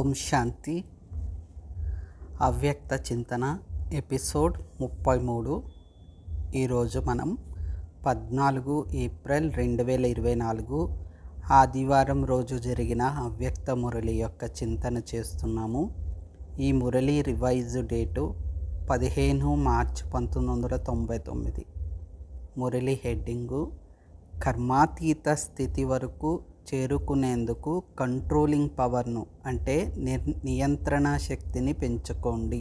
ఓం శాంతి. అవ్యక్త చింతన ఎపిసోడ్ 33. ఈరోజు మనం 14 ఏప్రిల్ 2024 ఆదివారం రోజు జరిగిన అవ్యక్త మురళి యొక్క చింతన చేస్తున్నాము. ఈ మురళి రివైజ్ డేటు 15 మార్చి 1999. మురళి హెడ్డింగు కర్మాతీత స్థితి వరకు చేరుకునేందుకు కంట్రోలింగ్ పవర్ను అంటే నియంత్రణ శక్తిని పెంచుకోండి,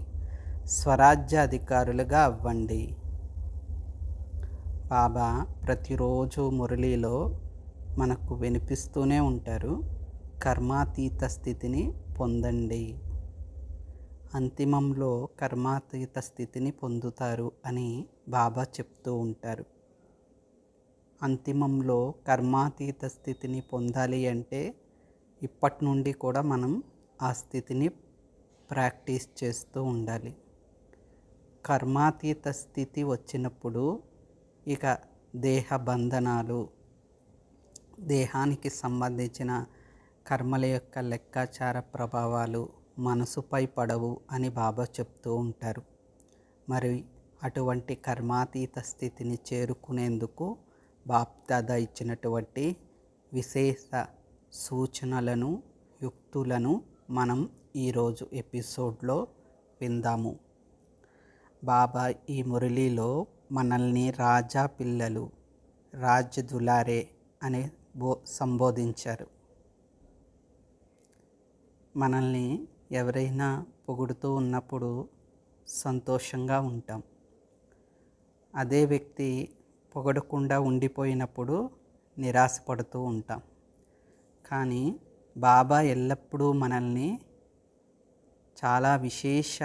స్వరాజ్య అధికారులుగా అవ్వండి. బాబా ప్రతిరోజు మురళిలో మనకు వినిపిస్తూనే ఉంటారు, కర్మాతీత స్థితిని పొందండి, అంతిమంలో కర్మాతీత స్థితిని పొందుతారు అని బాబా చెప్తూ ఉంటారు. అంతిమంలో కర్మాతీత స్థితిని పొందాలి అంటే ఇప్పటి నుండి కూడా మనం ఆ స్థితిని ప్రాక్టీస్ చేస్తూ ఉండాలి. కర్మాతీత స్థితి వచ్చినప్పుడు ఇక దేహ బంధనాలు, దేహానికి సంబంధించిన కర్మల యొక్క లెక్కాచార ప్రభావాలు మనసుపై పడవు అని బాబా చెప్తూ ఉంటారు. మరి అటువంటి కర్మాతీత స్థితిని చేరుకునేందుకు బాప్దాదా ఇచ్చినటువంటి విశేష సూచనలను, యుక్తులను మనం ఈరోజు ఎపిసోడ్లో విందాము. బాబా ఈ మురళిలో మనల్ని రాజా పిల్లలు, రాజ్ దులారే అని సంబోధించారు. మనల్ని ఎవరైనా పొగుడుతూ ఉన్నప్పుడు సంతోషంగా ఉంటాం. అదే వ్యక్తి పొగడకుండా ఉండిపోయినప్పుడు నిరాశపడుతూ ఉంటాం. కానీ బాబా ఎల్లప్పుడూ మనల్ని చాలా విశేష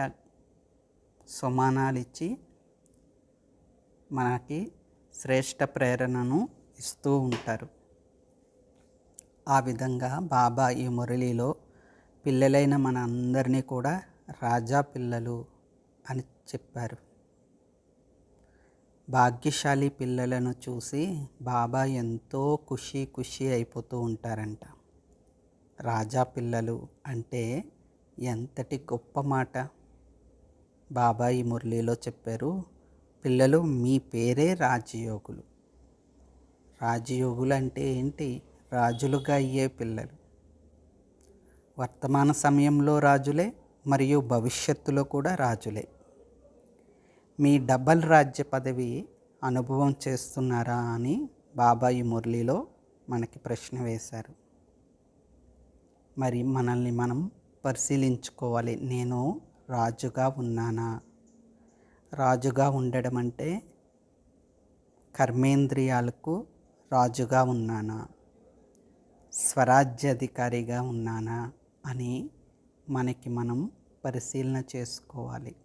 సమానాలు ఇచ్చి మనకి శ్రేష్ట ప్రేరణను ఇస్తూ ఉంటారు. ఆ విధంగా బాబా ఈ మురళిలో పిల్లలైన మన అందరినీ కూడా రాజా పిల్లలు అని చెప్పారు. భాగ్యశాలి పిల్లలను చూసి బాబా ఎంతో ఖుషి అయిపోతూ ఉంటారంట. రాజా పిల్లలు అంటే ఎంతటి గొప్ప మాట. బాబా ఈ మురళిలో చెప్పారు, పిల్లలు మీ పేరే రాజయోగులు. రాజయోగులు అంటే ఏంటి? రాజులుగా అయ్యే పిల్లలు. వర్తమాన సమయంలో రాజులే మరియు భవిష్యత్తులో కూడా రాజులే. మీ డబల్ రాజ్య పదవి అనుభవం చేస్తున్నారా అని బాబా ఈ మురళిలో మనకి ప్రశ్న వేశారు. మరి మనల్ని మనం పరిశీలించుకోవాలి. నేను రాజుగా ఉన్నానా? రాజుగా ఉండడం అంటే కర్మేంద్రియాలకు రాజుగా ఉన్నానా? స్వరాజ్యాధికారిగా ఉన్నానా అని మనకి మనం పరిశీలన చేసుకోవాలి.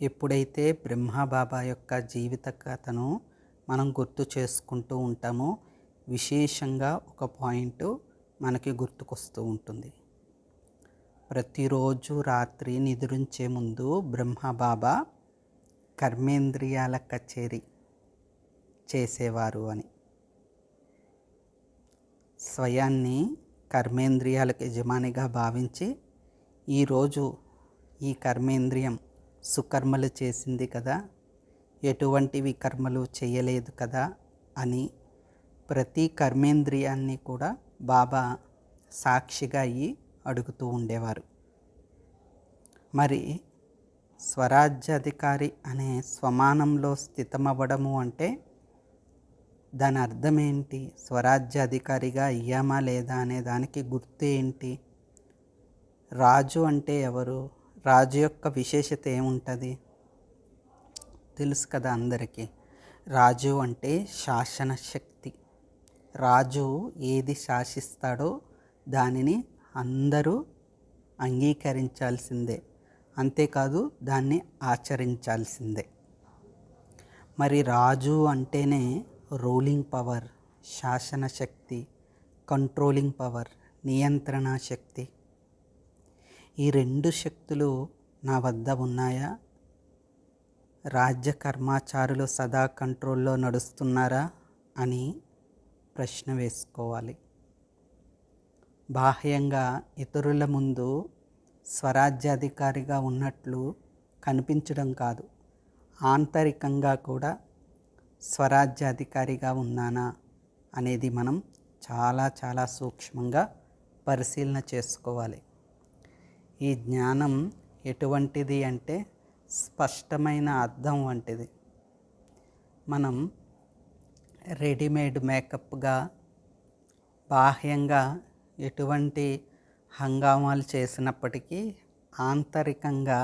ఎప్పుడైతే బ్రహ్మబాబా యొక్క జీవిత కథను మనం గుర్తు చేసుకుంటూ ఉంటామో విశేషంగా ఒక పాయింట్ మనకి గుర్తుకొస్తూ ఉంటుంది. ప్రతిరోజు రాత్రి నిద్రించే ముందు బ్రహ్మబాబా కర్మేంద్రియాల కచేరీ చేసేవారు అని. స్వయాన్ని కర్మేంద్రియాలకు యజమానిగా భావించి ఈరోజు ఈ కర్మేంద్రియం సుకర్మలు చేసింది కదా, ఎటువంటి వికర్మలు చేయలేదు కదా అని ప్రతి కర్మేంద్రియాన్ని కూడా బాబా సాక్షిగా అయ్యి అడుగుతూ ఉండేవారు. మరి స్వరాజ్యాధికారి అనే స్వమానంలో స్థితమవ్వడము అంటే దాని అర్థం ఏంటి? స్వరాజ్యాధికారిగా అయ్యామా లేదా అనే దానికి గుర్తు ఏంటి? రాజు అంటే ఎవరు? రాజు యొక్క విశేషత ఏముంటుంది? తెలుసు కదా అందరికీ. రాజు అంటే శాసన శక్తి. రాజు ఏది శాసిస్తాడో దానిని అందరూ అంగీకరించాల్సిందే, అంతేకాదు దాన్ని ఆచరించాల్సిందే. మరి రాజు అంటేనే రూలింగ్ పవర్, శాసన శక్తి, కంట్రోలింగ్ పవర్, నియంత్రణ శక్తి. ఈ రెండు శక్తులు నా వద్ద ఉన్నాయా? రాజ్య కర్మాచారులు సదా కంట్రోల్లో నడుస్తున్నారా అని ప్రశ్న వేసుకోవాలి. బాహ్యంగా ఇతరుల ముందు స్వరాజ్యాధికారిగా ఉన్నట్లు కనిపించడం కాదు, ఆంతరికంగా కూడా స్వరాజ్యాధికారిగా ఉన్నానా అనేది మనం చాలా చాలా సూక్ష్మంగా పరిశీలన చేసుకోవాలి. ఈ జ్ఞానం ఎటువంటిది అంటే స్పష్టమైన అర్థం వంటిది. మనం రెడీమేడ్ మేకప్గా బాహ్యంగా ఎటువంటి హంగామాలు చేసినప్పటికీ ఆంతరికంగా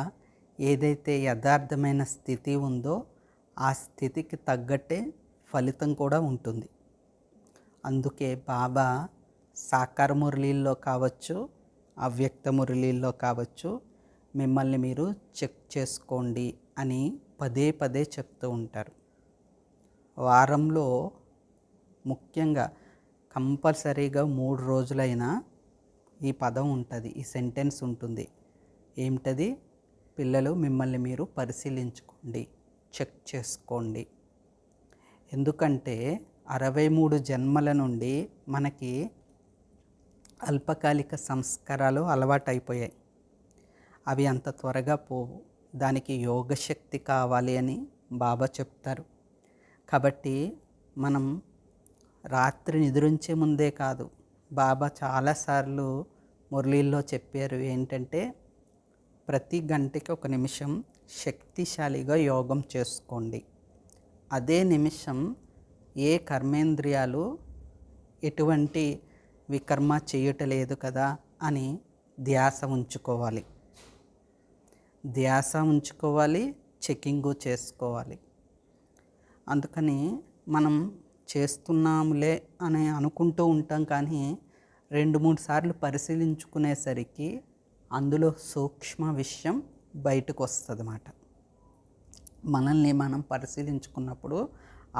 ఏదైతే యథార్థమైన స్థితి ఉందో ఆ స్థితికి తగ్గట్టే ఫలితం కూడా ఉంటుంది. అందుకే బాబా సాకార మురళీల్లో కావచ్చు, అవ్యక్త మురళీల్లో కావచ్చు, మిమ్మల్ని మీరు చెక్ చేసుకోండి అని పదే పదే చెప్తూ ఉంటారు. వారంలో ముఖ్యంగా కంపల్సరీగా 3 రోజులైనా ఈ పదం ఉంటుంది, ఈ సెంటెన్స్ ఉంటుంది. ఏమిటది? పిల్లలు మిమ్మల్ని మీరు పరిశీలించుకోండి, చెక్ చేసుకోండి. ఎందుకంటే 63 జన్మల నుండి మనకి అల్పకాలిక సంస్కారాలు అలవాటైపోయాయి. అవి అంత త్వరగా పోవు. దానికి యోగశక్తి కావాలి అని బాబా చెప్తారు. కాబట్టి మనం రాత్రి నిద్రించే ముందే కాదు, బాబా చాలాసార్లు మురళీల్లో చెప్పారు ఏంటంటే ప్రతి గంటకి 1 నిమిషం శక్తిశాలిగా యోగం చేసుకోండి. అదే నిమిషం ఏ కర్మేంద్రియాలు ఎటువంటి వికర్మ చేయటలేదు కదా అని ధ్యాస ఉంచుకోవాలి. చెకింగు చేసుకోవాలి. అందుకని మనం చేస్తున్నాములే అని అనుకుంటూ ఉంటాం, కానీ 2-3 సార్లు పరిశీలించుకునేసరికి అందులో సూక్ష్మ విషయం బయటకు వస్తుంది అన్నమాట. మనల్ని మనం పరిశీలించుకున్నప్పుడు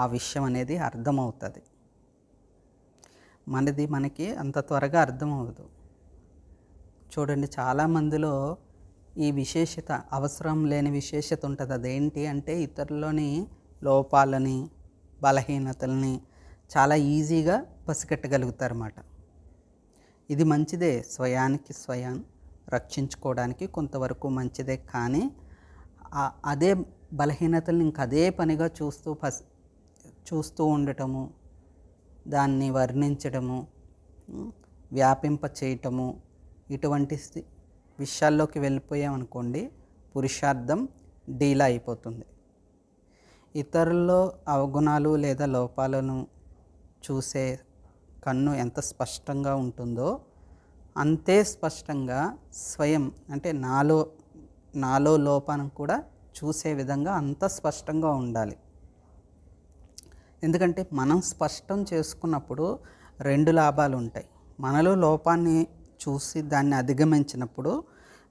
ఆ విషయం అనేది అర్థమవుతుంది. మనకి అంత త్వరగా అర్థమవుతుంది. చూడండి, చాలామందిలో ఈ విశేషత, అవసరం లేని విశేషత ఉంటుంది. అదేంటి అంటే ఇతరులని లోపాలని, బలహీనతల్ని చాలా ఈజీగా పసిగట్టగలుగుతారన్నమాట. ఇది మంచిదే, స్వయం రక్షించుకోవడానికి కొంతవరకు మంచిదే. కానీ అదే బలహీనతల్ని అదే పనిగా చూస్తూ ఉండటము, దాన్ని వర్ణించడము, వ్యాపింప చేయటము, ఇటువంటి విషయాల్లోకి వెళ్ళిపోయామనుకోండి, పురుషార్థం డీలా అయిపోతుంది. ఇతరుల్లో అవగుణాలు లేదా లోపాలను చూసే కన్ను ఎంత స్పష్టంగా ఉంటుందో అంతే స్పష్టంగా స్వయం అంటే నాలో లోపాలను కూడా చూసే విధంగా అంత స్పష్టంగా ఉండాలి. ఎందుకంటే మనం స్పష్టం చేసుకున్నప్పుడు 2 లాభాలు ఉంటాయి. మనలో లోపాన్ని చూసి దాన్ని అధిగమించినప్పుడు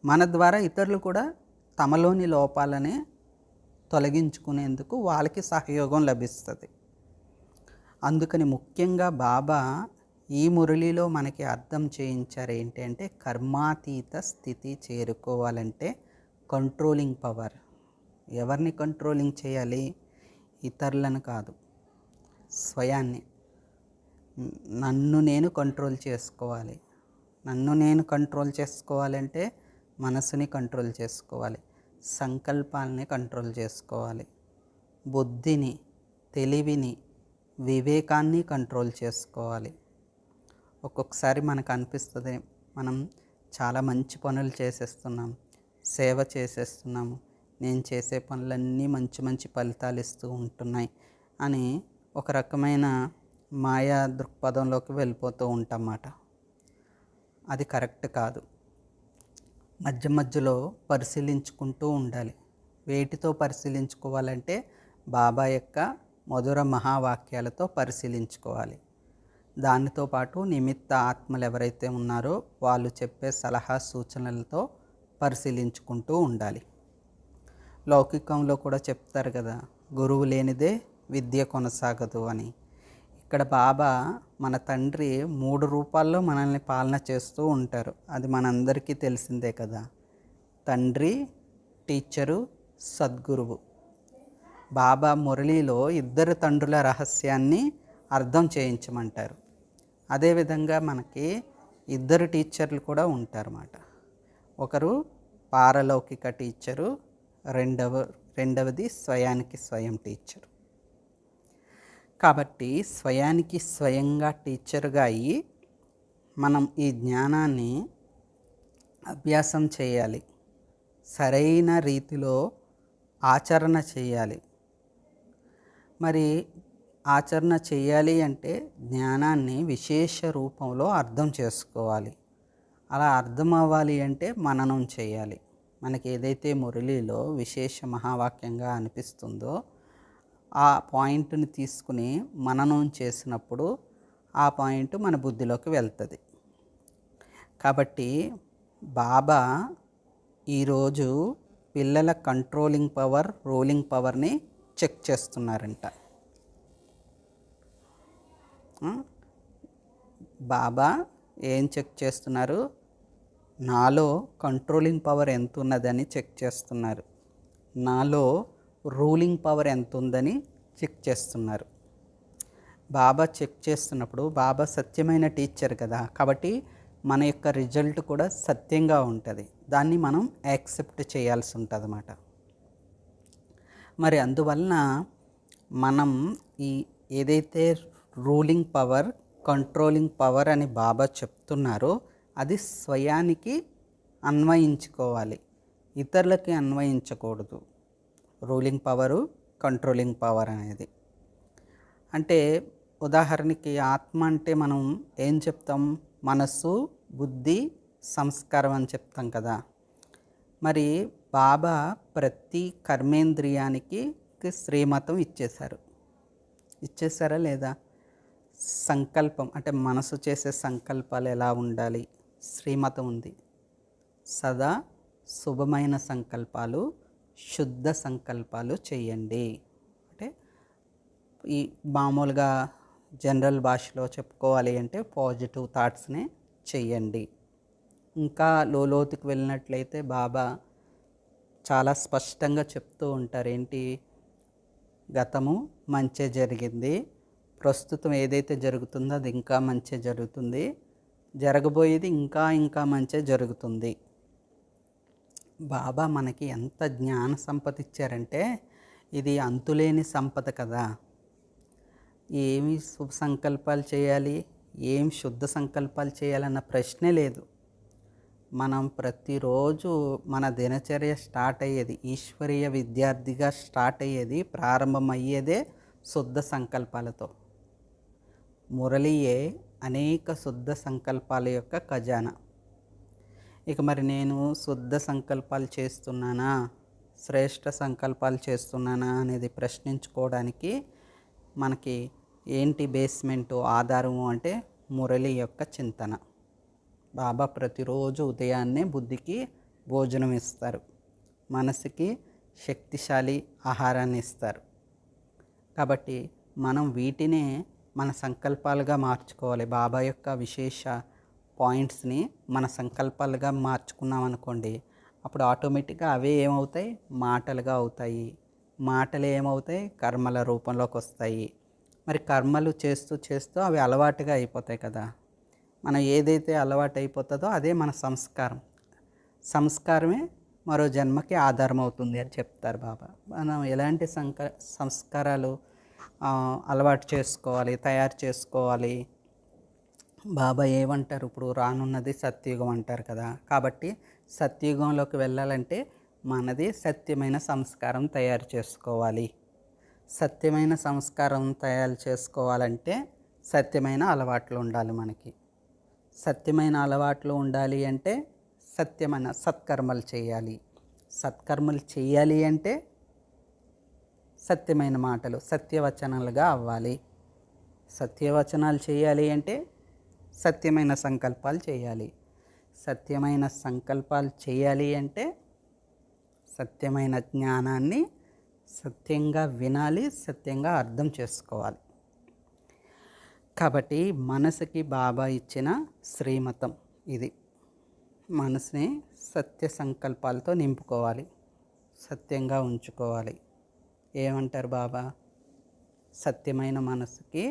మన ద్వారా ఇతరులు కూడా తమలోని లోపాలని తొలగించుకునేందుకు వాళ్ళకి సహయోగం లభిస్తుంది. అందుకని ముఖ్యంగా బాబా ఈ మురళిలో మనకి అర్థం చేయించారు ఏంటి అంటే కర్మాతీత స్థితి చేరుకోవాలంటే కంట్రోలింగ్ పవర్. ఎవరిని కంట్రోలింగ్ చేయాలి? ఇతరులను కాదు, స్వయాన్ని. నన్ను నేను కంట్రోల్ చేసుకోవాలి. నన్ను నేను కంట్రోల్ చేసుకోవాలంటే మనసుని కంట్రోల్ చేసుకోవాలి, సంకల్పాలని కంట్రోల్ చేసుకోవాలి, బుద్ధిని, తెలివిని, వివేకాన్ని కంట్రోల్ చేసుకోవాలి. ఒక్కొక్కసారి మనకు అనిపిస్తుంది మనం చాలా మంచి పనులు చేసేస్తున్నాం, సేవ చేసేస్తున్నాము, నేను చేసే పనులన్నీ మంచి ఫలితాలు ఇస్తూ ఉంటున్నాయి అని ఒక రకమైన మాయా దృక్పథంలోకి వెళ్ళిపోతూ ఉంటామన్నమాట. అది కరెక్ట్ కాదు. మధ్యలో పరిశీలించుకుంటూ ఉండాలి. వేటితో పరిశీలించుకోవాలంటే బాబా యొక్క మధుర మహావాక్యాలతో పరిశీలించుకోవాలి. దానితో పాటు నిమిత్త ఆత్మలు ఎవరైతే ఉన్నారో వాళ్ళు చెప్పే సలహా సూచనలతో పరిశీలించుకుంటూ ఉండాలి. లౌకికంలో కూడా చెప్తారు కదా, గురువు లేనిదే విద్య కొనసాగదు అని. ఇక్కడ బాబా మన తండ్రి 3 రూపాల్లో మనల్ని పాలన చేస్తూ ఉంటారు. అది మనందరికీ తెలిసిందే కదా. తండ్రి, టీచరు, సద్గురువు. బాబా మురళిలో 2 తండ్రుల రహస్యాన్ని అర్థం చేయించమంటారు. అదేవిధంగా మనకి ఇద్దరు టీచర్లు కూడా ఉంటారన్నమాట. ఒకరు పారలౌకిక టీచరు, రెండవది స్వయానికి స్వయం టీచరు. కాబట్టి స్వయానికి స్వయంగా టీచర్గా అయ్యి మనం ఈ జ్ఞానాన్ని అభ్యాసం చేయాలి, సరైన రీతిలో ఆచరణ చేయాలి. మరి ఆచరణ చేయాలి అంటే జ్ఞానాన్ని విశేష రూపంలో అర్థం చేసుకోవాలి. అలా అర్థం అవ్వాలి అంటే మననం చేయాలి. మనకి ఏదైతే మురళిలో విశేష మహావాక్యంగా అనిపిస్తుందో ఆ పాయింట్ని తీసుకుని మననం చేసినప్పుడు ఆ పాయింట్ మన బుద్ధిలోకి వెళ్తుంది. కాబట్టి బాబా ఈరోజు పిల్లల కంట్రోలింగ్ పవర్, రూలింగ్ పవర్ని చెక్ చేస్తున్నారంట. బాబా ఏం చెక్ చేస్తున్నారు? నాలో కంట్రోలింగ్ పవర్ ఎంత ఉన్నదని చెక్ చేస్తున్నారు, నాలో రూలింగ్ పవర్ ఎంత ఉందని చెక్ చేస్తున్నారు. బాబా చెక్ చేస్తున్నప్పుడు బాబా సత్యమైన టీచర్ కదా, కాబట్టి మన యొక్క రిజల్ట్ కూడా సత్యంగా ఉంటుంది. దాన్ని మనం యాక్సెప్ట్ చేయాల్సి ఉంటుంది అన్నమాట. మరి అందువలన మనం ఈ ఏదైతే రూలింగ్ పవర్, కంట్రోలింగ్ పవర్ అని బాబా చెప్తున్నారో అది స్వయానికి అన్వయించుకోవాలి, ఇతరులకి అన్వయించకూడదు. రూలింగ్ పవరు, కంట్రోలింగ్ పవర్ అనేది అంటే ఉదాహరణకి ఆత్మ అంటే మనం ఏం చెప్తాం? మనస్సు, బుద్ధి, సంస్కారం అని చెప్తాం కదా. మరి బాబా ప్రతి కర్మేంద్రియానికి శ్రీమతం ఇచ్చేసారా లేదా? సంకల్పం అంటే మనసు చేసే సంకల్పాలు ఎలా ఉండాలి, శ్రీమతం ఉంది. సదా శుభమైన సంకల్పాలు, శుద్ధ సంకల్పాలు చేయండి. అంటే ఈ మామూలుగా జనరల్ భాషలో చెప్పుకోవాలి అంటే పాజిటివ్ థాట్స్ని చెయ్యండి. ఇంకా లోతుకు వెళ్ళినట్లయితే బాబా చాలా స్పష్టంగా చెప్తూ ఉంటారు. ఏంటి? గతము మంచి జరిగింది, ప్రస్తుతం ఏదైతే జరుగుతుందో అది ఇంకా మంచి జరుగుతుంది, జరగబోయేది ఇంకా ఇంకా మంచి జరుగుతుంది. బాబా మనకి ఎంత జ్ఞాన సంపద ఇచ్చారంటే ఇది అంతులేని సంపద కదా. ఏమి శుభ సంకల్పాలు చేయాలి, ఏం శుద్ధ సంకల్పాలు చేయాలన్న ప్రశ్నే లేదు. మనం ప్రతిరోజు మన దినచర్య స్టార్ట్ అయ్యేది, ఈశ్వరీయ విద్యార్థిగా స్టార్ట్ అయ్యేది, ప్రారంభమయ్యేదే శుద్ధ సంకల్పాలతో. మురళియే అనేక శుద్ధ సంకల్పాల యొక్క ఖజానా. ఇక మరి నేను శుద్ధ సంకల్పాలు చేస్తున్నానా, శ్రేష్ఠ సంకల్పాలు చేస్తున్నానా అనేది ప్రశ్నించుకోవడానికి మనకి ఏంటి బేస్మెంటు, ఆధారము అంటే మురళి యొక్క చింతన. బాబా ప్రతిరోజు ఉదయాన్నే బుద్ధికి భోజనం ఇస్తారు, మనసుకి శక్తిశాలి ఆహారాన్ని ఇస్తారు. కాబట్టి మనం వీటినే మన సంకల్పాలుగా మార్చుకోవాలి. బాబా యొక్క విశేష పాయింట్స్ని మన సంకల్పాలుగా మార్చుకున్నాం అనుకోండి, అప్పుడు ఆటోమేటిక్గా అవే ఏమవుతాయి? మాటలుగా అవుతాయి. మాటలు ఏమవుతాయి? కర్మల రూపంలోకి వస్తాయి. మరి కర్మలు చేస్తూ చేస్తూ అవి అలవాటుగా అయిపోతాయి కదా. మనం ఏదైతే అలవాటు అయిపోతుందో అదే మన సంస్కారం. సంస్కారమే మరో జన్మకి ఆధారం అవుతుంది అని చెప్తారు బాబా. మనం ఎలాంటి సంస్కారాలు అలవాటు చేసుకోవాలి, తయారు చేసుకోవాలి? బాబా ఏమంటారు? ఇప్పుడు రానున్నది సత్యుగం అంటారు కదా. కాబట్టి సత్యుగంలోకి వెళ్ళాలంటే మనది సత్యమైన సంస్కారం తయారు చేసుకోవాలి. సత్యమైన సంస్కారం తయారు చేసుకోవాలంటే సత్యమైన అలవాట్లు ఉండాలి మనకి. సత్యమైన అలవాట్లు ఉండాలి అంటే సత్యమైన సత్కర్మలు చేయాలి. సత్కర్మలు చేయాలి అంటే సత్యమైన మాటలు, సత్యవచనాలుగా అవ్వాలి. సత్యవచనాలు చేయాలి అంటే సత్యమైన సంకల్పాలు చేయాలి. సత్యమైన సంకల్పాలు చేయాలి అంటే సత్యమైన జ్ఞానాన్ని సత్యంగా వినాలి, సత్యంగా అర్థం చేసుకోవాలి. కాబట్టి మనసుకి బాబా ఇచ్చిన శ్రీమతం ఇది. మనసుని సత్య సంకల్పాలతో నింపుకోవాలి, సత్యంగా ఉంచుకోవాలి. ఏమంటారు బాబా? సత్యమైన మనసుకి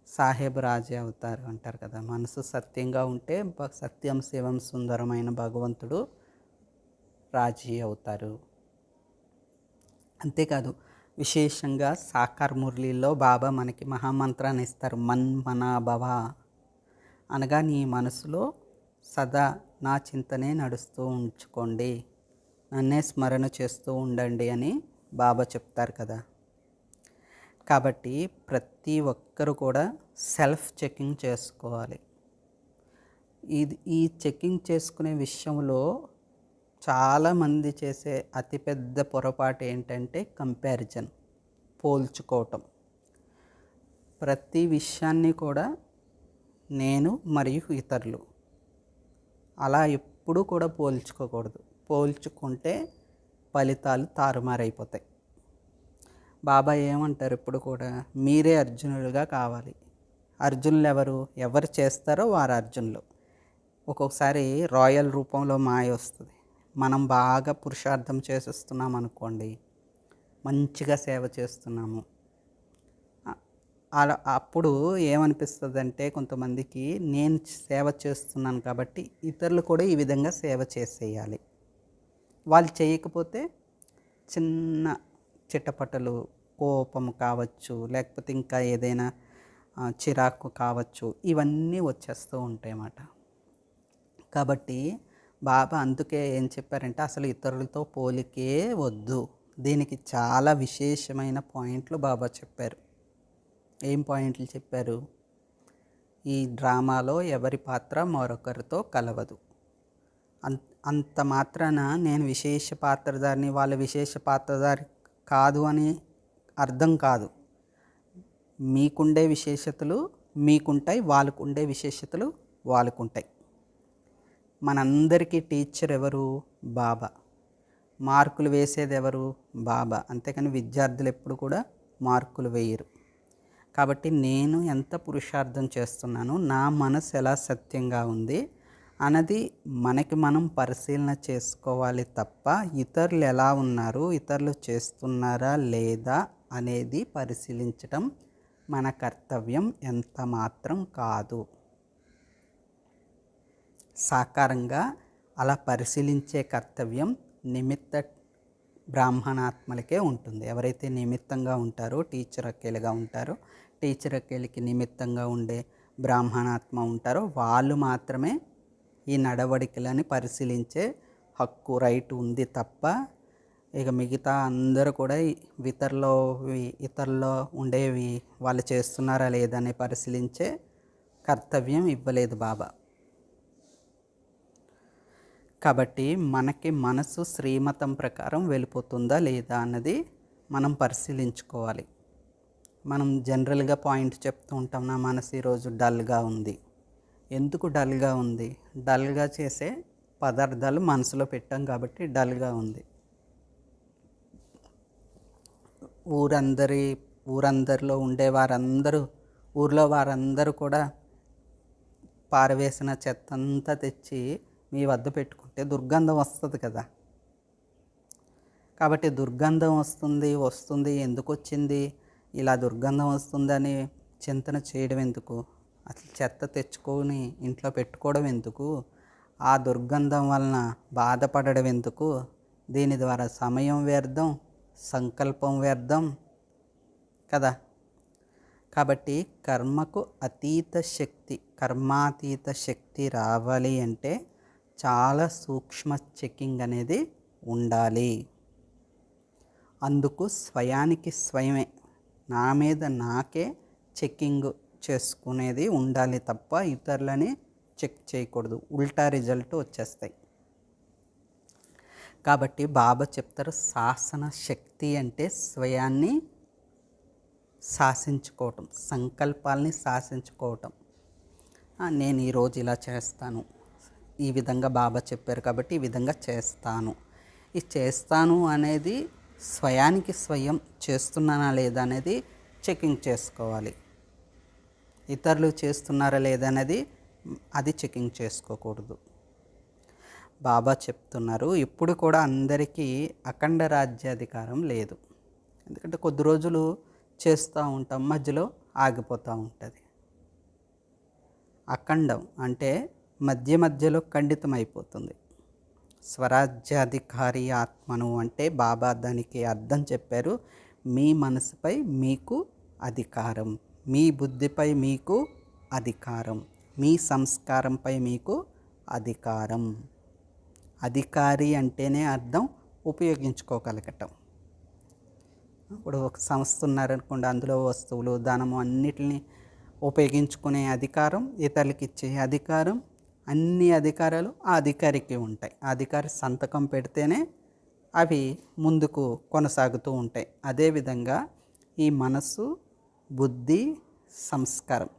సాహెబ్ రాజే అవుతారు అంటారు కదా. మనసు సత్యంగా ఉంటే సత్యం శివం సుందరమైన భగవంతుడు రాజీ అవుతారు. అంతేకాదు విశేషంగా సాకార్ మురళిలో బాబా మనకి మహామంత్రాన్ని ఇస్తారు. మన్మనాభవ అనగా నీ మనసులో సదా నా చింతనే నడుస్తూ ఉంచుకోండి, నన్నే స్మరణ చేస్తూ ఉండండి అని బాబా చెప్తారు కదా. కాబట్టి ప్రతి ఒక్కరు కూడా సెల్ఫ్ చెకింగ్ చేసుకోవాలి. ఈ చెకింగ్ చేసుకునే విషయంలో చాలామంది చేసే అతిపెద్ద పొరపాటు ఏంటంటే కంపారిజన్, పోల్చుకోవటం. ప్రతి విషయాన్ని కూడా నేను మరియు ఇతరులు అలా ఎప్పుడూ కూడా పోల్చుకోకూడదు. పోల్చుకుంటే ఫలితాలు తారుమారైపోతాయి. బాబా ఏమంటారు ఇప్పుడు కూడా, మీరే అర్జునులుగా కావాలి. అర్జునులు ఎవరు చేస్తారో వారు అర్జునులు. ఒక్కొక్కసారి రాయల్ రూపంలో మాయ వస్తుంది. మనం బాగా పురుషార్థం చేసేస్తున్నాం అనుకోండి, మంచిగా సేవ చేస్తున్నాము, అలా అప్పుడు ఏమనిపిస్తుంది అంటే కొంతమందికి, నేను సేవ చేస్తున్నాను కాబట్టి ఇతరులు కూడా ఈ విధంగా సేవ చేసేయాలి. వాళ్ళు చేయకపోతే చిన్న చిట్టపటలు, కోపం కావచ్చు, లేకపోతే ఇంకా ఏదైనా చిరాకు కావచ్చు, ఇవన్నీ వచ్చేస్తూ ఉంటాయి అన్నమాట. కాబట్టి బాబా అందుకే ఏం చెప్పారంటే, అసలు ఇతరులతో పోలికే వద్దు. దీనికి చాలా విశేషమైన పాయింట్లు బాబా చెప్పారు. ఏం పాయింట్లు చెప్పారు? ఈ డ్రామాలో ఎవరి పాత్ర మరొకరితో కలవదు. అంత మాత్రాన నేను విశేష పాత్రధారిని, వాళ్ళ విశేష పాత్రధారి కాదు అని అర్థం కాదు. మీకుండే విశేషతలు మీకుంటాయి, వాళ్ళకుండే విశేషతలు వాళ్ళకుంటాయి. మనందరికీ టీచర్ ఎవరు? బాబా. మార్కులు వేసేది ఎవరు? బాబా. అంతేకాని విద్యార్థులు ఎప్పుడు కూడా మార్కులు వేయరు. కాబట్టి నేను ఎంత పురుషార్థం చేస్తున్నాను, నా మనసు ఎలా సత్యంగా ఉంది అన్నది మనకి మనం పరిశీలన చేసుకోవాలి తప్ప, ఇతరులు ఎలా ఉన్నారు, ఇతరులు చేస్తున్నారా లేదా అనేది పరిశీలించటం మన కర్తవ్యం ఎంత మాత్రం కాదు. సాకారంగా అలా పరిశీలించే కర్తవ్యం నిమిత్త బ్రాహ్మణాత్మలకే ఉంటుంది. ఎవరైతే నిమిత్తంగా ఉంటారో, టీచర్ అక్కేలుగా ఉంటారో, టీచర్ అక్కేలకి నిమిత్తంగా ఉండే బ్రాహ్మణాత్మ ఉంటారో వాళ్ళు మాత్రమే ఈ నడవడికలని పరిశీలించే హక్కు, రైట్ ఉంది తప్ప ఇక మిగతా అందరూ కూడా ఇతరుల్లో ఉండేవి వాళ్ళు చేస్తున్నారా లేదని పరిశీలించే కర్తవ్యం ఇవ్వలేదు బాబా. కాబట్టి మనకి మనసు శ్రీమతం ప్రకారం వెళ్ళిపోతుందా లేదా అన్నది మనం పరిశీలించుకోవాలి. మనం జనరల్గా పాయింట్ చెప్తూ ఉంటాం, నా మనసు ఈరోజు డల్గా ఉంది. ఎందుకు డల్గా ఉంది? డల్గా చేసే పదార్థాలు మనసులో పెట్టాం కాబట్టి డల్గా ఉంది. ఊరందరిలో ఉండే ఊర్లో వారందరూ కూడా పారవేసిన చెత్త అంతా తెచ్చి మీ వద్ద పెట్టుకుంటే దుర్గంధం వస్తుంది కదా. కాబట్టి దుర్గంధం వస్తుంది ఎందుకు వచ్చింది, ఇలా దుర్గంధం వస్తుందని చింతన చేయడం ఎందుకు? అసలు చెత్త తెచ్చుకొని ఇంట్లో పెట్టుకోవడం ఎందుకు? ఆ దుర్గంధం వలన బాధపడడం ఎందుకు? దీని ద్వారా సమయం వ్యర్థం, సంకల్పం వ్యర్థం కదా. కాబట్టి కర్మాతీత శక్తి రావాలి అంటే చాలా సూక్ష్మ చెకింగ్ అనేది ఉండాలి. అందుకు స్వయానికి స్వయమే, నా మీద నాకే చెకింగ్ చేసుకునేది ఉండాలి తప్ప ఇతరులని చెక్ చేయకూడదు. ఉల్టా రిజల్ట్ వచ్చేస్తాయి. కాబట్టి బాబా చెప్తారు, శాసన శక్తి అంటే స్వయాన్ని శాసించుకోవటం, సంకల్పాలని శాసించుకోవటం. నేను ఈరోజు ఇలా చేస్తాను, ఈ విధంగా బాబా చెప్పారు కాబట్టి ఈ విధంగా చేస్తాను. ఈ చేస్తాను అనేది స్వయానికి స్వయం చేస్తున్నానా లేదా అనేది చెకింగ్ చేసుకోవాలి. ఇతరులు చేస్తున్నారా లేదా అనేది అది చెకింగ్ చేసుకోకూడదు. బాబా చెప్తున్నారు, ఇప్పుడు కూడా అందరికీ అఖండ రాజ్యాధికారం లేదు. ఎందుకంటే కొద్ది రోజులు చేస్తూ ఉంటాం, మధ్యలో ఆగిపోతూ ఉంటుంది. అఖండం అంటే మధ్య మధ్యలో ఖండితం అయిపోతుంది. స్వరాజ్యాధికారి ఆత్మను అంటే బాబా దానికి అర్థం చెప్పారు. మీ మనసుపై మీకు అధికారం, మీ బుద్ధిపై మీకు అధికారం, మీ సంస్కారంపై మీకు అధికారం. అధికారి అంటేనే అర్థం ఉపయోగించుకోగలగటం. ఇప్పుడు ఒక సంస్థ ఉన్నారనుకోండి, అందులో వస్తువులు ధనము అన్నిటిని ఉపయోగించుకునే అధికారం, ఇతరులకి ఇచ్చే అధికారం, అన్ని అధికారాలు ఆ అధికారికి ఉంటాయి. ఆ అధికారి సంతకం పెడితేనే అవి ముందుకు కొనసాగుతూ ఉంటాయి. అదేవిధంగా ఈ మనస్సు, బుద్ధి, సంస్కారం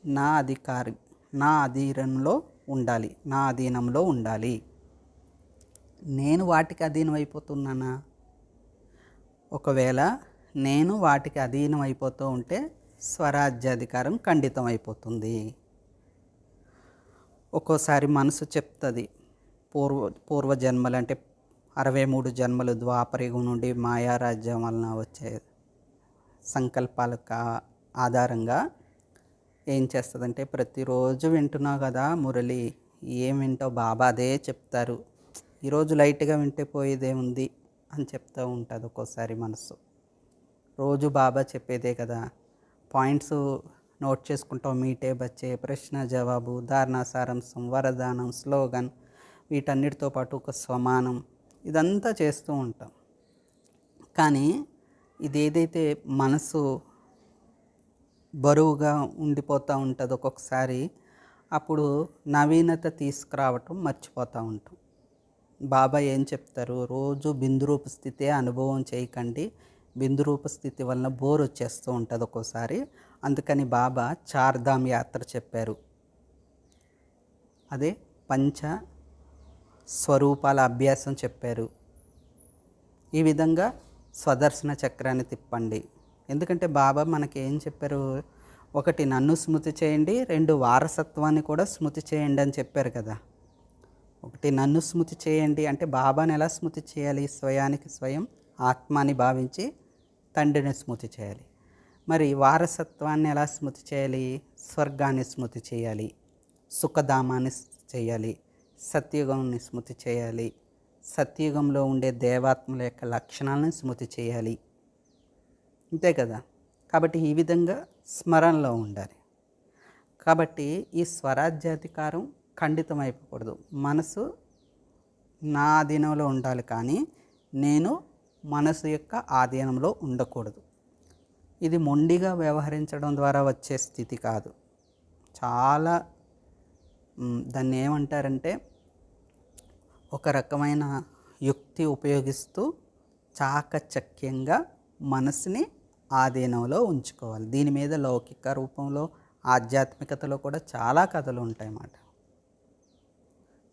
నా అధికారి, నా అధీనంలో ఉండాలి, నా అధీనంలో ఉండాలి. నేను వాటికి అధీనం అయిపోతున్నానా? ఒకవేళ నేను వాటికి అధీనం అయిపోతూ ఉంటే స్వరాజ్యాధికారం ఖండితం అయిపోతుంది. ఒక్కోసారి మనసు చెప్తుంది పూర్వజన్మలు అంటే 63 జన్మలు ద్వాపరయుగం నుండి మాయారాజ్యం వలన వచ్చే సంకల్పాల ఆధారంగా ఏం చేస్తుందంటే, ప్రతిరోజు వింటున్నావు కదా మురళి, ఏం వింటావు, బాబా అదే చెప్తారు, ఈరోజు లైట్గా వింటే పోయేదేముంది అని చెప్తూ ఉంటుంది ఒక్కోసారి మనసు. రోజు బాబా చెప్పేదే కదా, పాయింట్స్ నోట్ చేసుకుంటాం. మీటే బచ్చే, ప్రశ్న జవాబు, ధారణా సారాంశం, వరదానం, స్లోగన్, వీటన్నిటితో పాటు ఒక స్వమానం, ఇదంతా చేస్తూ ఉంటాం. కానీ ఇది ఏదైతే మనసు బరువుగా ఉండిపోతూ ఉంటుందో ఒక్కొక్కసారి, అప్పుడు నవీనత తీసుకురావటం మర్చిపోతూ ఉంటాం. బాబా ఏం చెప్తారు, రోజు బిందురూప స్థితే అనుభవం చేయకండి, బిందురూప స్థితి వలన బోర్ వచ్చేస్తూ ఉంటుంది ఒక్కోసారి. అందుకని బాబా చార్ధామ్ యాత్ర చెప్పారు. అదే పంచ స్వరూపాల అభ్యాసం చెప్పారు. ఈ విధంగా స్వదర్శన చక్రాన్ని తిప్పండి. ఎందుకంటే బాబా మనకి ఏం చెప్పారు, ఒకటి నన్ను స్మృతి చేయండి, 2 వారసత్వాన్ని కూడా స్మృతి చేయండి అని చెప్పారు కదా. ఒకటి నన్ను స్మృతి చేయండి అంటే బాబాని ఎలా స్మృతి చేయాలి, స్వయానికి స్వయం ఆత్మాని భావించి తండ్రిని స్మృతి చేయాలి. మరి వారసత్వాన్ని ఎలా స్మృతి చేయాలి, స్వర్గాన్ని స్మృతి చేయాలి, సుఖధామాన్ని చేయాలి, సత్యుగాన్ని స్మృతి చేయాలి, సత్యుగంలో ఉండే దేవాత్మల యొక్క లక్షణాలను స్మృతి చేయాలి. అంతే కదా. కాబట్టి ఈ విధంగా స్మరణలో ఉండాలి. కాబట్టి ఈ స్వరాజ్యాధికారం ఖండితం అయిపోకూడదు. మనసు నా ఆధీనంలో ఉండాలి, కానీ నేను మనసు యొక్క ఆధీనంలో ఉండకూడదు. ఇది మొండిగా వ్యవహరించడం ద్వారా వచ్చే స్థితి కాదు. చాలా దాన్ని ఏమంటారంటే, ఒక రకమైన యుక్తి ఉపయోగిస్తూ చాకచక్యంగా మనసుని ఆధీనంలో ఉంచుకోవాలి. దీని మీద లౌకిక రూపంలో, ఆధ్యాత్మికతలో కూడా చాలా కథలు ఉంటాయన్నమాట.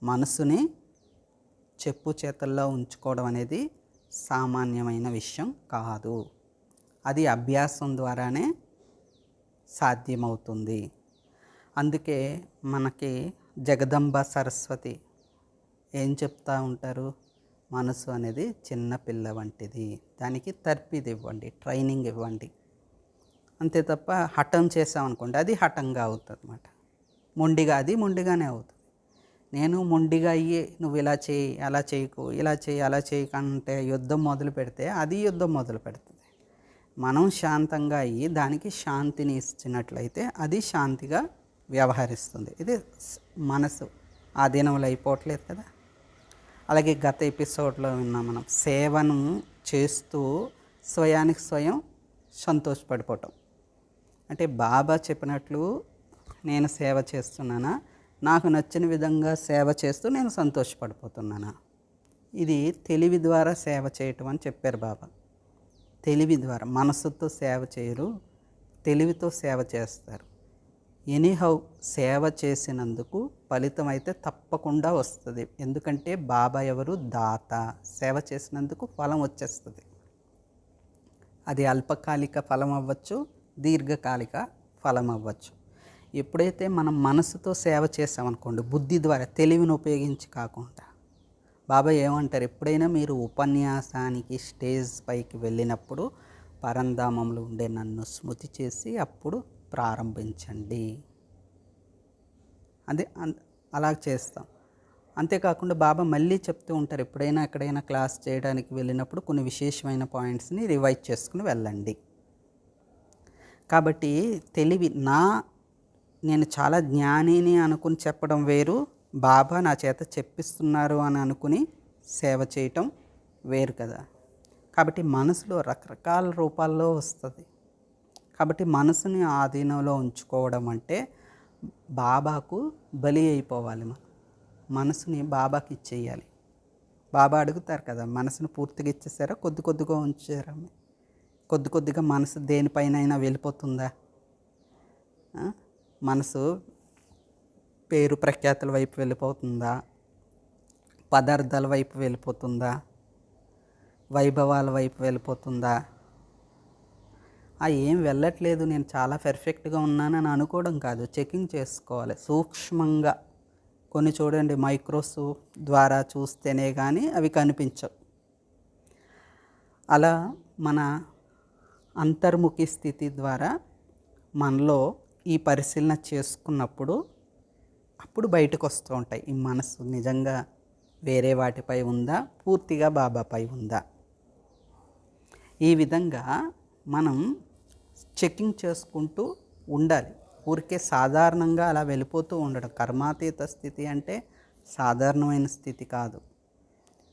మనసుని చెప్పు చేతల్లో ఉంచుకోవడం అనేది సామాన్యమైన విషయం కాదు. అది అభ్యాసం ద్వారానే సాధ్యమవుతుంది. అందుకే మనకి జగదంబ సరస్వతి ఏం చెప్తూ ఉంటారు, మనసు అనేది చిన్న పిల్ల వంటిది, దానికి తర్పిది ఇవ్వండి, ట్రైనింగ్ ఇవ్వండి. అంతే తప్ప హఠం చేసామనుకోండి అది హఠంగా అవుతుంది అన్నమాట. మొండిగా అది మొండిగానే అవుతుంది. నేను మొండిగా అయ్యి నువ్వు ఇలా చేయి, అలా చేయకు, ఇలా చేయి, అలా చేయకంటే యుద్ధం మొదలు పెడితే అది యుద్ధం మొదలు పెడుతుంది. మనం శాంతంగా అయ్యి దానికి శాంతిని ఇచ్చినట్లయితే అది శాంతిగా వ్యవహరిస్తుంది. ఇది మనసు ఆధీనంలో అయిపోవట్లేదు కదా. అలాగే గత ఎపిసోడ్లో విన్నాం మనం, సేవను చేస్తూ స్వయానికి స్వయం సంతోషపడిపోవటం. అంటే బాబా చెప్పినట్లు నేను సేవ చేస్తున్నానా, నాకు నచ్చిన విధంగా సేవ చేస్తూ నేను సంతోషపడిపోతున్నానా. ఇది తెలివి ద్వారా సేవ చేయటం అని చెప్పారు బాబా. తెలివి ద్వారా, మనసుతో సేవ చేయరు, తెలివితో సేవ చేస్తారు. ఎనీహౌ సేవ చేసినందుకు ఫలితం అయితే తప్పకుండా వస్తుంది. ఎందుకంటే బాబా ఎవరు, దాత. సేవ చేసినందుకు ఫలం వచ్చేస్తుంది. అది అల్పకాలిక ఫలం అవ్వచ్చు, దీర్ఘకాలిక ఫలం అవ్వచ్చు. ఎప్పుడైతే మనం మనసుతో సేవ చేసామనుకోండి, బుద్ధి ద్వారా, తెలివిని ఉపయోగించి కాకుండా, బాబా ఏమంటారు, ఎప్పుడైనా మీరు ఉపన్యాసానికి స్టేజ్ పైకి వెళ్ళినప్పుడు పరంధామంలో ఉండే నన్ను స్మృతి చేసి అప్పుడు ప్రారంభించండి. అది అలా చేస్తాం. అంతేకాకుండా బాబా మళ్ళీ చెప్తూ ఉంటారు, ఎప్పుడైనా ఎక్కడైనా క్లాస్ చేయడానికి వెళ్ళినప్పుడు కొన్ని విశేషమైన పాయింట్స్ని రివైజ్ చేసుకుని వెళ్ళండి. కాబట్టి నేను చాలా జ్ఞానిని అనుకుని చెప్పడం వేరు, బాబా నా చేత చెప్పిస్తున్నారు అని అనుకుని సేవ చేయటం వేరు కదా. కాబట్టి మనసులో రకరకాల రూపాల్లో వస్తుంది. కాబట్టి మనసుని ఆధీనంలో ఉంచుకోవడం అంటే బాబాకు బలి అయిపోవాలి. మనసుని బాబాకి ఇచ్చేయాలి. బాబా అడుగుతారు కదా, మనసును పూర్తిగా ఇచ్చేసారా, కొద్ది కొద్దిగా ఉంచారా? కొద్ది కొద్దిగా మనసు దేనిపైనైనా వెళ్ళిపోతుందా? మనసు పేరు ప్రఖ్యాతుల వైపు వెళ్ళిపోతుందా? పదార్థాల వైపు వెళ్ళిపోతుందా? వైభవాల వైపు వెళ్ళిపోతుందా? ఏం వెళ్ళట్లేదు, నేను చాలా పర్ఫెక్ట్గా ఉన్నానని అనుకోవడం కాదు, చెకింగ్ చేసుకోవాలి సూక్ష్మంగా. కొన్ని చూడండి, మైక్రోస్కోప్ ద్వారా చూస్తేనే కానీ అవి కనిపించవు. అలా మన అంతర్ముఖి స్థితి ద్వారా మనలో ఈ పరిశీలన చేసుకున్నప్పుడు అప్పుడు బయటకు వస్తూ ఉంటాయి, ఈ మనసు నిజంగా వేరే వాటిపై ఉందా, పూర్తిగా బాబాపై ఉందా. ఈ విధంగా మనం చెకింగ్ చేసుకుంటూ ఉండాలి. ఊరికే సాధారణంగా అలా వెళ్ళిపోతూ ఉండడం. కర్మాతీత స్థితి అంటే సాధారణమైన స్థితి కాదు,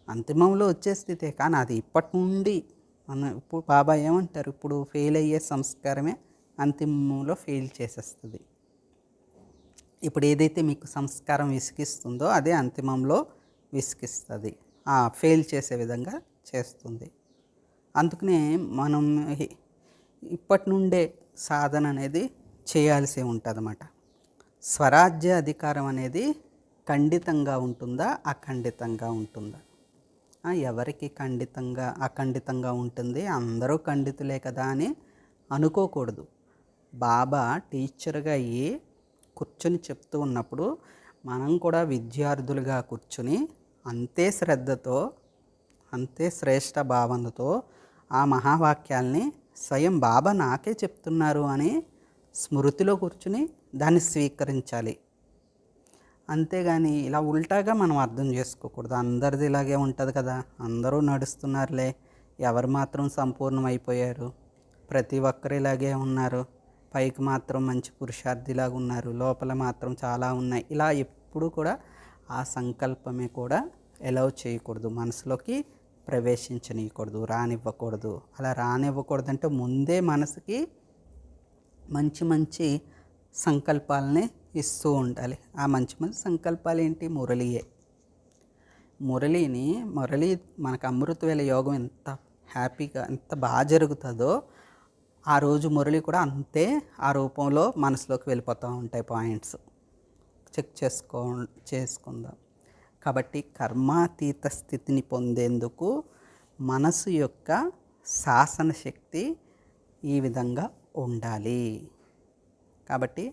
అంతిమంలో వచ్చే స్థితే. కానీ అది ఇప్పటి నుండి ఇప్పుడు బాబా ఏమంటారు, ఇప్పుడు ఫెయిల్ అయ్యే సంస్కారమే అంతిమంలో ఫెయిల్ చేసేస్తుంది. ఇప్పుడు ఏదైతే మీకు సంస్కారం విసిగిస్తుందో అదే అంతిమంలో విసిగిస్తుంది, ఫెయిల్ చేసే విధంగా చేస్తుంది. అందుకనే మనం ఇప్పటి నుండే సాధన అనేది చేయాల్సి ఉంటుంది అన్నమాట. స్వరాజ్య అధికారం అనేది ఖండితంగా ఉంటుందా, అఖండితంగా ఉంటుందా? ఎవరికి అఖండితంగా ఉంటుంది, అందరూ ఖండితులే కదా అని అనుకోకూడదు. బాబా టీచర్గా అయ్యి కూర్చొని చెప్తూ ఉన్నప్పుడు మనం కూడా విద్యార్థులుగా కూర్చుని అంతే శ్రద్ధతో, అంతే శ్రేష్ఠ భావనతో ఆ మహావాక్యాల్ని స్వయం బాబా నాకే చెప్తున్నారు అని స్మృతిలో కూర్చుని దాన్ని స్వీకరించాలి. అంతేగాని ఇలా ఉల్టాగా మనం అర్థం చేసుకోకూడదు. అందరిది ఇలాగే ఉంటుంది కదా, అందరూ నడుస్తున్నారులే, ఎవరు మాత్రం సంపూర్ణమైపోయారు, ప్రతి ఒక్కరు ఇలాగే ఉన్నారు, పైకి మాత్రం మంచి పురుషార్థిలాగా ఉన్నారు, లోపల మాత్రం చాలా ఉన్నాయి, ఇలా ఎప్పుడు కూడా ఆ సంకల్పమే కూడా ఎలవ్ చేయకూడదు, మనసులోకి ప్రవేశించనీయకూడదు, రానివ్వకూడదు. అలా రానివ్వకూడదు అంటే ముందే మనసుకి మంచి మంచి సంకల్పాలని ఇస్తూ ఉండాలి. ఆ మంచి మంచి సంకల్పాలు ఏంటి? మురళియే. మురళి మనకు అమృతవేళ యోగం ఎంత హ్యాపీగా, ఎంత బాగా జరుగుతుందో ఆ రోజు మురళి కూడా అంతే ఆ రూపంలో మనసులోకి వెళ్ళిపోతూ ఉంటాయి. పాయింట్స్ చెక్ చేసుకుందాం. కాబట్టి కర్మాతీత స్థితిని పొందేందుకు మనసు యొక్క శాసన శక్తి ఈ విధంగా ఉండాలి. కాబట్టి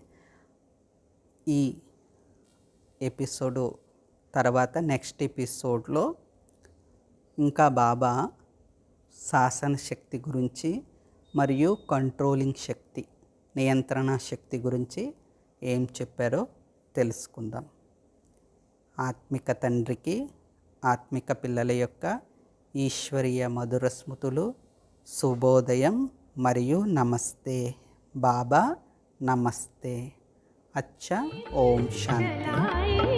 ఈ ఎపిసోడు తర్వాత నెక్స్ట్ ఎపిసోడ్లో ఇంకా బాబా శాసన శక్తి గురించి మరియు కంట్రోలింగ్ శక్తి, నియంత్రణ శక్తి గురించి ఏం చెప్పారో తెలుసుకుందాం. ఆత్మిక తండ్రికి ఆత్మిక పిల్లల యొక్క ఈశ్వరీయ మధుర స్మృతులు. శుభోదయం మరియు నమస్తే. బాబా నమస్తే. అచ్చా. ఓం శాంతి.